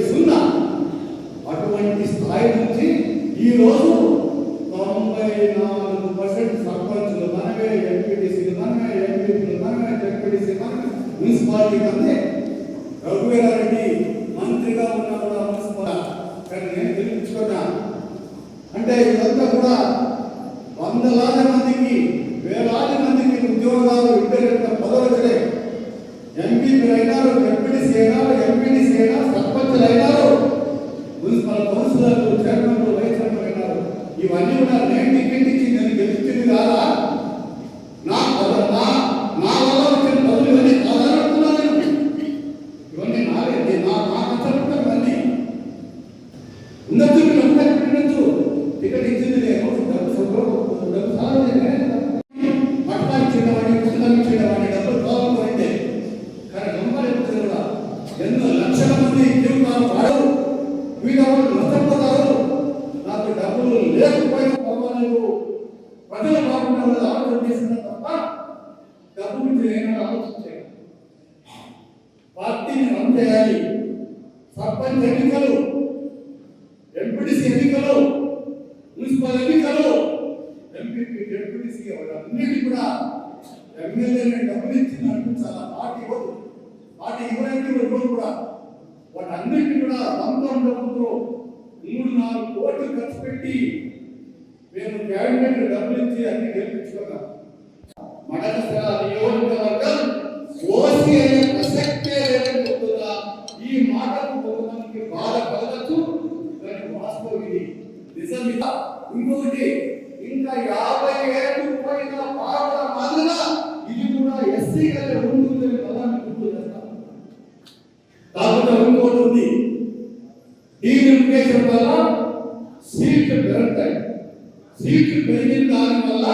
సున్నా అటువంటి స్థాయి నుంచి ఈరోజు 94% సర్పంచులు మనమే, ఎంపీటీసీలు మనమే, ఎంపీపీలు మనమే, జెడ్పీటీసీ మనమే, మున్సిపాలిటీ అంతే. రఘువీరారెడ్డి మంత్రిగా ఉన్నా కూడా మున్సిపాలిటీ నేను పిలిపించుకున్నా అంటే ఇదంతా కూడా వందలాది మందికి, వేలాది మందికి ఉద్యోగాలు ఇంటర్నెట్ పదవులు వచ్చినాయి. ఎంపీలు అయినారు, ఎంపీటీసీ అయినారు, ఎంపీటీసీ అయినా, సర్పంచులు అయినారు, మున్సిపల్ కౌన్సిలర్లు, చైర్మన్లు, వైస్ చైర్మన్లు అయినారు. ఇవన్నీ కూడా నేను టికెట్ ఇచ్చి నేను గెలిచింది కాదా? నా వల్ల వచ్చిన పదవులు ఇవన్నీ కాదనుకున్నాను నేను. ఇవన్నీ నావేంటి, నా కష్టపడతాను. ఇవన్నీ ఉండొచ్చు, మీరు ఉండొచ్చు. టికెట్ ఇచ్చింది నేను డబ్బు సాధన పట్టా ఇచ్చేవాడిని, పుస్తకం ఇచ్చేవాడిని, డబ్బులు కావాలంటే. కానీ గమనించే కూడా ఎన్నో లక్షల మంది జీవితాలు వాడు వీడవాళ్ళు నష్టపోతారు. నాకు డబ్బులు లేకపోయినా పర్వాలేదు, ప్రజలు బాగుండాలని ఆలోచన చేసిన తప్ప డబ్బు గురించి నేను ఆలోచించాను. పార్టీని రన్ చేయాలి. సర్పంచ్ ఎన్నికలు, ఎంపీటీసీ ఎన్నికలు, మున్సిపల్ ఎన్నికలు, ఎంపీపీ, జెడ్పీటీసీ అన్నిటి కూడా ఎమ్మెల్యేని డబ్బులు ఇచ్చినట్టు చాలా పార్టీ ఇవ్వదు. పార్టీ ఇవ్వడానికి ఇవ్వదు కూడా. వాటన్నిటిని కూడా సొంతం డబ్బుతో 3-4 కోట్లు ఖర్చు పెట్టి మేము క్యాబినెట్ డబ్బులు ఇచ్చి అన్ని గెలిపించుకున్నాం. మడకశిర నియోజకవర్గం ఓసీ అనే ప్రసక్తే లేదని చెప్తున్నా. ఈ మాటకు కొంతమందికి బాధ కలగచ్చు, కానీ వాస్తవం ఇది, నిజం ఇది. ఇంకొకటి, ఇంకా 50 ఏళ్ళు పోయిన పావుల మధ్యన ఇది కూడా ఎస్సీ గారి ఉంటుందని పదాన్ని గుర్తు చేస్తాం. కాకుండా ఇంకోటి ఉంది, డీలిమిటేషన్ వల్ల సీట్లు పెరుగుతాయి. సీట్లు పెరిగిన దాని వల్ల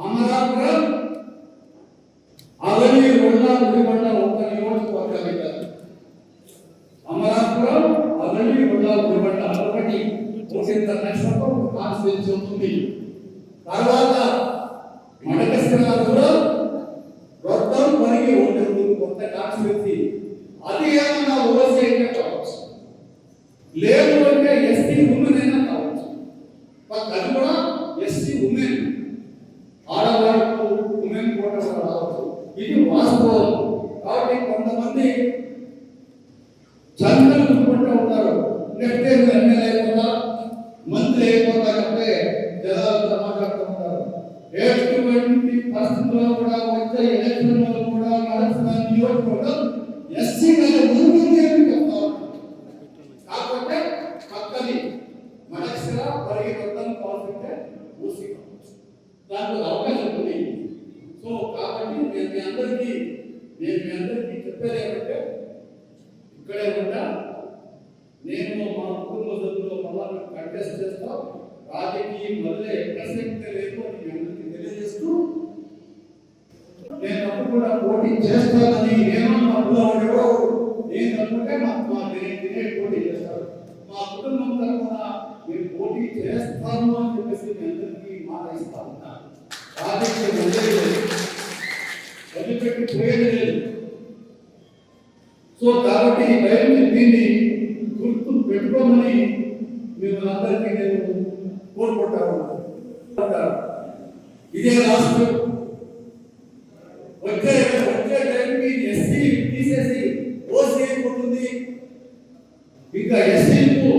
అమరాపురం, అవని, రొండ, గుడిబండ ఒక నియోజకవర్గాలు కాదు. అమరాపురం, అవని, రొండ, గుడిబండ ఒకటి నక్షత్రం ఒక కాన్స్టిట్యూన్సీ ఉంటుంది. తర్వాత మడకశిర రొట్టం పరిగి ఉంటుంది కొత్త కాన్స్టిట్యూన్సీ. అది ఏమన్నా ఓసీ అయితే కావచ్చు, లేదు అంటే ఎస్టీ ఉమెన్ అయినా కావచ్చు. అది కూడా ఎస్టీ ఉమెన్, ఆడవాళ్ళకు ఉమెన్ కోట రావచ్చు. ఇది వాస్తవం. కాబట్టి కొంతమంది చంద్రులు గుర్తుకుంటూ ఉంటారు, నెక్స్ట్ ఎమ్మెల్యే అయిపోతా, మంత్రి అయిపోతారంటే జనాలతో మాట్లాడుతూ ఉంటారు. ఎటువంటి పరిస్థితుల్లో కూడా వచ్చే ఎలక్షన్లో కూడా నడుస్తున్న నియోజకవర్గం ఎస్సీ ముందుంది అని చెప్తా ఉంటారు. కాకపోతే పక్కది మడకశిర పరిగెత్తం కావాలంటే ఊసి దాంట్లో అవకాశం ఉంది. సో కాబట్టి నేను మీ అందరికీ చెప్పేది ఏమంటే, ఇక్కడే ఉంటా, నేను మా కుటుంబ సభ్యులు మళ్ళా కంటెస్ట్ చేస్తాం. రాజకీయం వల్లే ప్రసక్తి లేదు అని మీ అందరికీ తెలియజేస్తూ, నేను అప్పుడు కూడా పోటీ చేస్తానని ఏమన్నా నేను అనుకుంటే మా పోటీ చేస్తారు. మా కుటుంబం తరఫున మీరు పోటీ చేస్తాను అని చెప్పేసి మీ అందరికీ మాట ఇస్తా ఉన్నా. రాజకీయం వదిలిపెట్టి పోయేది లేదు. సో కాబట్టి దీన్ని గుర్తు పెట్టుకోమని మిమ్మల్ని అందరికీ నేను కోరుకుంటాను. ఇదే రాష్ట్రం వచ్చే టైంకి ఎస్సీ తీసేసి ఓసీ అయిపోతుంది, ఇంకా ఎస్సీకు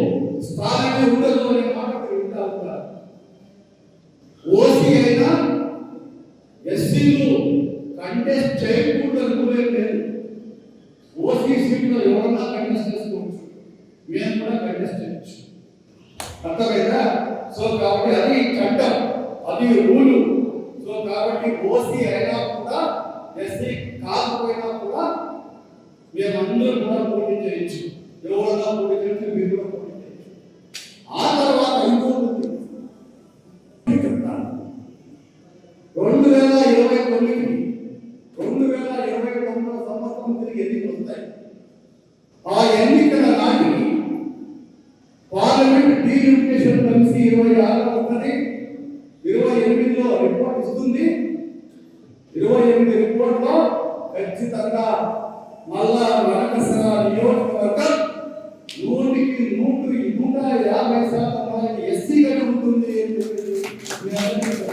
స్థానమే ఉండదు అనే మాట వింటా ఉంటారు. ఓసీ అయినా ఎస్సీలు కంటెస్ట్ చేయకూడదు అనుకునే లేదు. ఓసీ సీట్లో ఎవరన్నా కంటెస్ట్ చేసుకోవచ్చు, మేము కూడా కంటెస్ట్ చేయొచ్చు. అర్థమైందా? సో కాబట్టి అది చట్టం, అది రూలు. సో కాబట్టి ఓసీ అయినా కూడా ఎస్సీ కాకపోయినా కూడా మేమందరం కూడా పోటీ చేయొచ్చు. ఎవరన్నా పోటీ చేస్తే మీరు కూడా పోటీ చేయొచ్చు. ఆ తర్వాత ఇంకోటి చెప్తాను. 2029 సంవత్సరం తిరిగి ఎన్నికలు వస్తాయి. ఆ ఎన్నికల నాటికి పార్లమెంట్ డీలిమిటేషన్ కమిటీ 26 వస్తుంది, 28లో రిపోర్ట్ ఇస్తుంది. 28 రిపోర్ట్లో ఖచ్చితంగా మళ్ళా మడకశిర అందరికీ